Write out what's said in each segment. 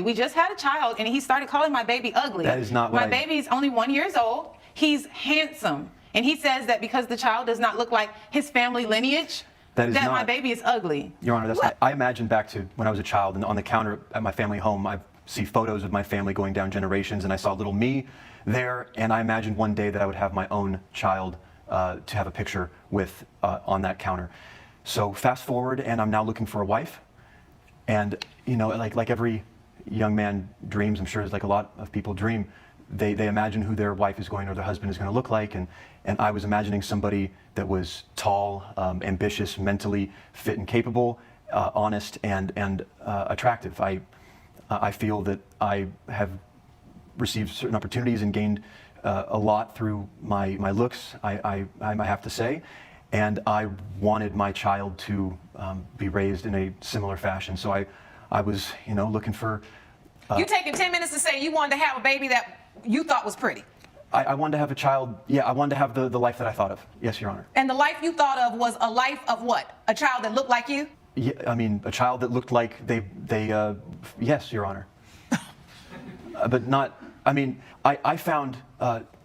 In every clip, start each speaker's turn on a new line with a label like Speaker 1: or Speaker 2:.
Speaker 1: We just had a child, and he started calling my baby ugly.
Speaker 2: That is not what
Speaker 1: my baby's only 1 year old. He's handsome, and he says that because the child does not look like his family lineage, that my baby is ugly.
Speaker 2: Your Honor, that's not, I imagine back to when I was a child, and on the counter at my family home, I see photos of my family going down generations, and I saw little me there, and I imagined one day that I would have my own child to have a picture with on that counter. So fast forward, and I'm now looking for a wife, and you know, like every young man dreams, I'm sure like a lot of people dream, they imagine who their wife is going or their husband is going to look like, and I was imagining somebody that was tall, ambitious, mentally fit and capable, honest and attractive. I feel that I have received certain opportunities and gained a lot through my looks, I have to say, and I wanted my child to be raised in a similar fashion. So I was, you know, looking for.
Speaker 3: You taking 10 minutes to say you wanted to have a baby that you thought was pretty?
Speaker 2: I wanted to have a child. Yeah, I wanted to have the life that I thought of. Yes, Your Honor.
Speaker 3: And the life you thought of was a life of what? A child that looked like you?
Speaker 2: Yeah, I mean, a child that looked like yes, Your Honor. But not, I mean, I found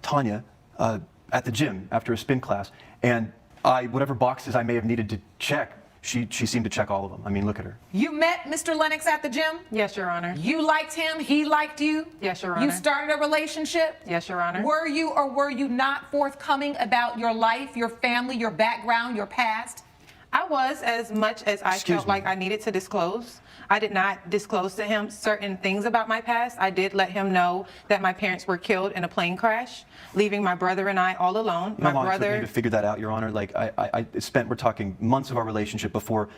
Speaker 2: Tanya at the gym after a spin class, and whatever boxes I may have needed to check, she seemed to check all of them. I mean, look at her.
Speaker 3: You met Mr. Lennox at the gym?
Speaker 1: Yes, Your Honor.
Speaker 3: You liked him, he liked you?
Speaker 1: Yes, Your Honor.
Speaker 3: You started a relationship?
Speaker 1: Yes, Your Honor.
Speaker 3: Were you or were you not forthcoming about your life, your family, your background, your past?
Speaker 1: I was, as much as I felt like I needed to disclose. I did not disclose to him certain things about my past. I did let him know that my parents were killed in a plane crash, leaving my brother and I all alone.
Speaker 2: How long it took me to figure that out, Your Honor? Like we're talking months of our relationship before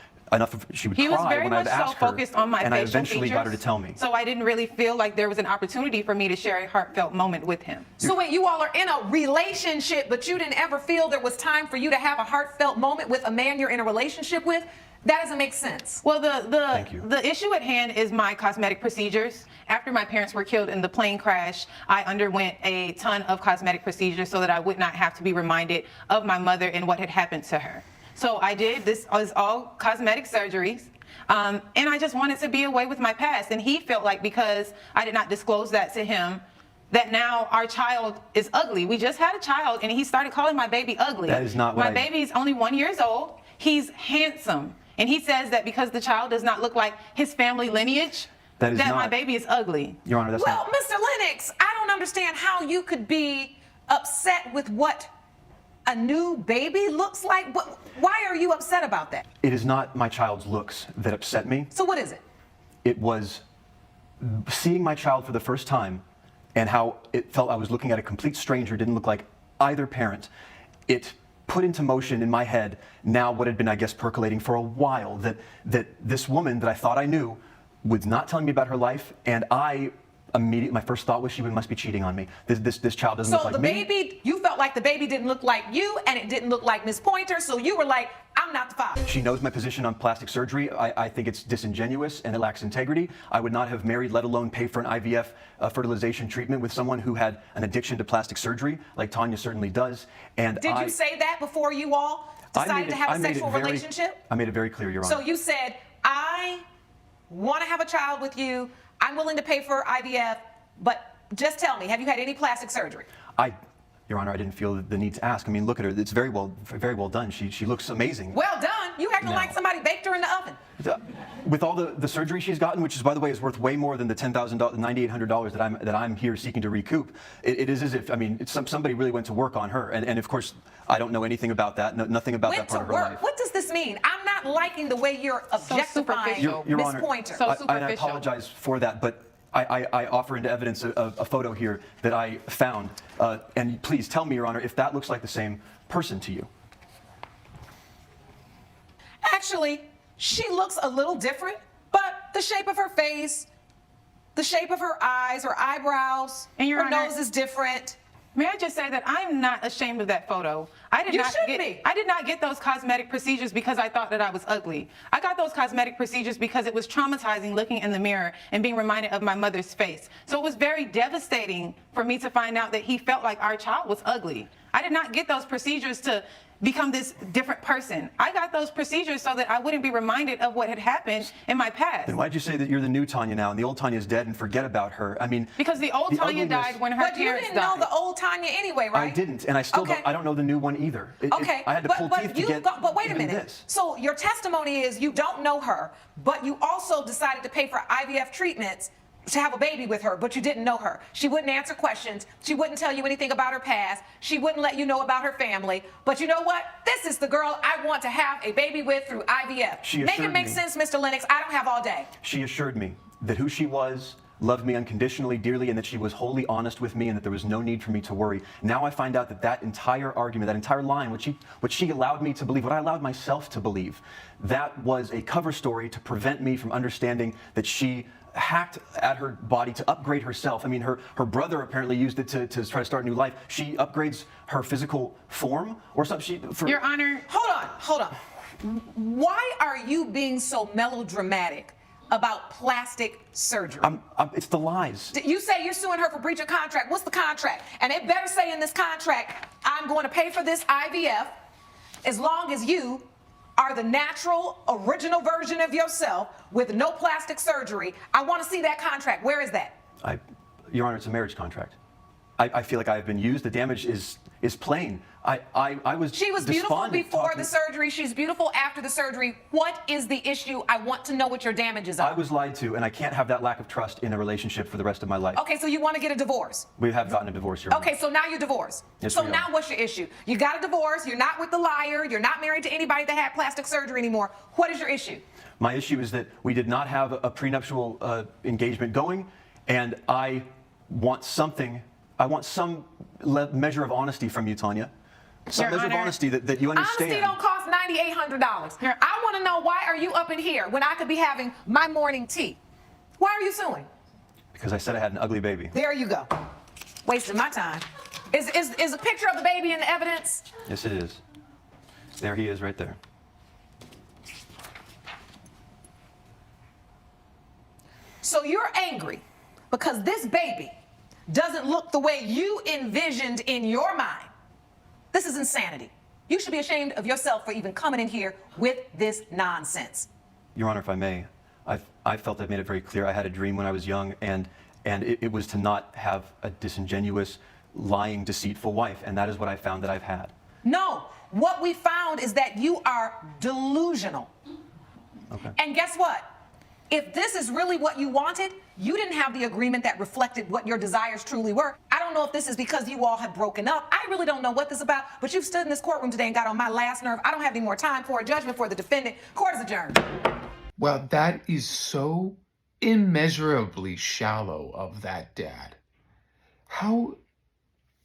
Speaker 2: she would cry when I'd ask her.
Speaker 1: He was very much so focused on my facial
Speaker 2: and I eventually
Speaker 1: features,
Speaker 2: got her to tell me.
Speaker 1: So I didn't really feel like there was an opportunity for me to share a heartfelt moment with him.
Speaker 3: So wait, you all are in a relationship, but you didn't ever feel there was time for you to have a heartfelt moment with a man you're in a relationship with? That doesn't make sense.
Speaker 1: Well, the issue at hand is my cosmetic procedures. After my parents were killed in the plane crash, I underwent a ton of cosmetic procedures so that I would not have to be reminded of my mother and what had happened to her. So I did. This was all cosmetic surgeries. And I just wanted to be away with my past. And he felt like because I did not disclose that to him, that now our child is ugly. We just had a child, and he started calling my baby ugly.
Speaker 2: That is not what
Speaker 1: my baby's only 1 year old. He's handsome. And he says that because the child does not look like his family lineage, that my baby is ugly.
Speaker 2: Your Honor, that's
Speaker 3: not. Well, Mr. Lennox, I don't understand how you could be upset with what a new baby looks like. Why are you upset about that?
Speaker 2: It is not my child's looks that upset me.
Speaker 3: So what is it?
Speaker 2: It was seeing my child for the first time and how it felt I was looking at a complete stranger, didn't look like either parent. It put into motion in my head now what had been, I guess, percolating for a while, that this woman that I thought I knew was not telling me about her life, and my first thought was she must be cheating on me. This child doesn't look like me.
Speaker 3: So the baby, you felt like the baby didn't look like you, and it didn't look like Miss Pointer, so you were like, I'm not the father.
Speaker 2: She knows my position on plastic surgery. I think it's disingenuous and it lacks integrity. I would not have married, let alone pay for an IVF fertilization treatment with someone who had an addiction to plastic surgery, like Tanya certainly does. And
Speaker 3: did you say that before you all decided to have a sexual relationship?
Speaker 2: I made it very clear, Your Honor.
Speaker 3: So you said, I want to have a child with you. I'm willing to pay for IVF, but just tell me, have you had any plastic surgery?
Speaker 2: Your Honor, I didn't feel the need to ask. I mean, look at her. It's very well done. She looks amazing.
Speaker 3: Well done. You acting like somebody baked her in the oven.
Speaker 2: With all the surgery she's gotten, which is, by the way, is worth way more than the $10,000, $9,800 that I'm here seeking to recoup. It is as if, I mean, somebody really went to work on her. And of course, I don't know anything about that. Nothing about that part of her life.
Speaker 3: What does this mean? I'm not liking the way you're objectifying Miss Pointer.
Speaker 1: So superficial.
Speaker 2: I apologize for that, but I offer into evidence a photo here that I found. And please tell me, Your Honor, if that looks like the same person to you.
Speaker 3: Actually, she looks a little different, but the shape of her face, the shape of her eyes, her eyebrows,
Speaker 1: and
Speaker 3: her nose is different.
Speaker 1: May I just say that I'm not ashamed of that photo. I did not get those cosmetic procedures because I thought that I was ugly. I got those cosmetic procedures because it was traumatizing looking in the mirror and being reminded of my mother's face. So it was very devastating for me to find out that he felt like our child was ugly. I did not get those procedures to become this different person. I got those procedures so that I wouldn't be reminded of what had happened in my past.
Speaker 2: Then why'd you say that you're the new Tanya now and the old Tanya is dead and forget about her? I mean,
Speaker 1: Because the old Tanya
Speaker 2: ugliness-
Speaker 1: died when her
Speaker 3: But you
Speaker 1: parents
Speaker 3: didn't know
Speaker 1: died.
Speaker 3: the old Tanya anyway, right?
Speaker 2: I didn't, and I still
Speaker 3: Okay.
Speaker 2: don't, I don't know the new one either.
Speaker 3: Okay,
Speaker 2: I had to pull teeth to get
Speaker 3: but wait a
Speaker 2: even
Speaker 3: minute.
Speaker 2: this.
Speaker 3: So your testimony is you don't know her, but you also decided to pay for IVF treatments to have a baby with her, but you didn't know her. She wouldn't answer questions. She wouldn't tell you anything about her past. She wouldn't let you know about her family. But you know what? This is the girl I want to have a baby with through IVF.
Speaker 2: She
Speaker 3: Make it
Speaker 2: assured
Speaker 3: make
Speaker 2: me.
Speaker 3: sense, Mr. Lennox. I don't have all day.
Speaker 2: She assured me that who she was loved me unconditionally, dearly, and that she was wholly honest with me and that there was no need for me to worry. Now I find out that that entire argument, that entire line, what she allowed me to believe, what I allowed myself to believe, that was a cover story to prevent me from understanding that she hacked at her body to upgrade herself. I mean, her brother apparently used it to try to start a new life. She upgrades her physical form or something.
Speaker 1: Your Honor,
Speaker 3: Hold on. Why are you being so melodramatic about plastic surgery?
Speaker 2: It's the lies.
Speaker 3: You say you're suing her for breach of contract. What's the contract? And it better say in this contract, I'm going to pay for this IVF as long as you are the natural, original version of yourself with no plastic surgery. I want to see that contract. Where is that?
Speaker 2: Your Honor, it's a marriage contract. I feel like I have been used. The damage is plain. I was
Speaker 3: She was beautiful
Speaker 2: despondent
Speaker 3: before
Speaker 2: talking-
Speaker 3: the surgery. She's beautiful after the surgery. What is the issue? I want to know what your damages
Speaker 2: I
Speaker 3: are.
Speaker 2: was lied to, and I can't have that lack of trust in a relationship for the rest of my life.
Speaker 3: Okay, so you want to get a divorce.
Speaker 2: We have gotten a divorce, Your Honor.
Speaker 3: Okay, so now you're divorced.
Speaker 2: Yes,
Speaker 3: so
Speaker 2: we are.
Speaker 3: now what's your issue? You got a divorce. You're not with the liar. You're not married to anybody that had plastic surgery anymore. What is your issue?
Speaker 2: My issue is that we did not have a prenuptial engagement going, and I want something. I want some measure of honesty from you, Tanya. Some
Speaker 1: Your
Speaker 2: measure of
Speaker 1: Honor,
Speaker 2: honesty that you understand.
Speaker 3: Honesty don't cost $9,800.
Speaker 1: Here-
Speaker 3: I want to know, why are you up in here when I could be having my morning tea? Why are you suing?
Speaker 2: Because I said I had an ugly baby.
Speaker 3: There you go. Wasting my time. Is a picture of the baby in the evidence?
Speaker 2: Yes, it is. There he is, right there.
Speaker 3: So you're angry because this baby doesn't look the way you envisioned in your mind. This is insanity. You should be ashamed of yourself for even coming in here with this nonsense.
Speaker 2: Your Honor, if I may, I felt I made it very clear. I had a dream when I was young, and it was to not have a disingenuous, lying, deceitful wife, and that is what I found that I've had.
Speaker 3: No, what we found is that you are delusional.
Speaker 2: Okay.
Speaker 3: And guess what? If this is really what you wanted, you didn't have the agreement that reflected what your desires truly were. I don't know if this is because you all have broken up. I really don't know what this is about, but you've stood in this courtroom today and got on my last nerve. I don't have any more time for a judgment for the defendant. Court is adjourned.
Speaker 4: Well, that is so immeasurably shallow of that dad. How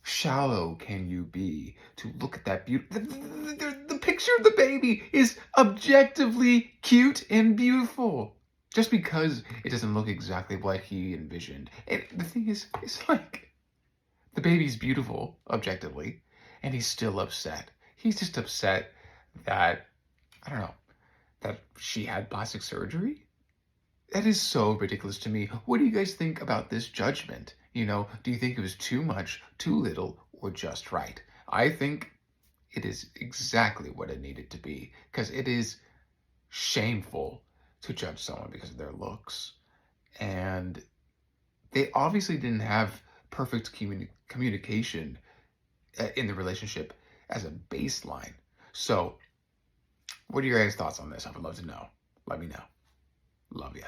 Speaker 4: shallow can you be to look at that beauty? The picture of the baby is objectively cute and beautiful. Just because it doesn't look exactly like he envisioned. And the thing is, it's like, the baby's beautiful, objectively, and he's still upset. He's just upset that, I don't know, that she had plastic surgery? That is so ridiculous to me. What do you guys think about this judgment? You know, do you think it was too much, too little, or just right? I think it is exactly what it needed to be, because it is shameful to judge someone because of their looks. And they obviously didn't have perfect communication in the relationship as a baseline. So, what are your guys' thoughts on this? I would love to know. Let me know. Love ya.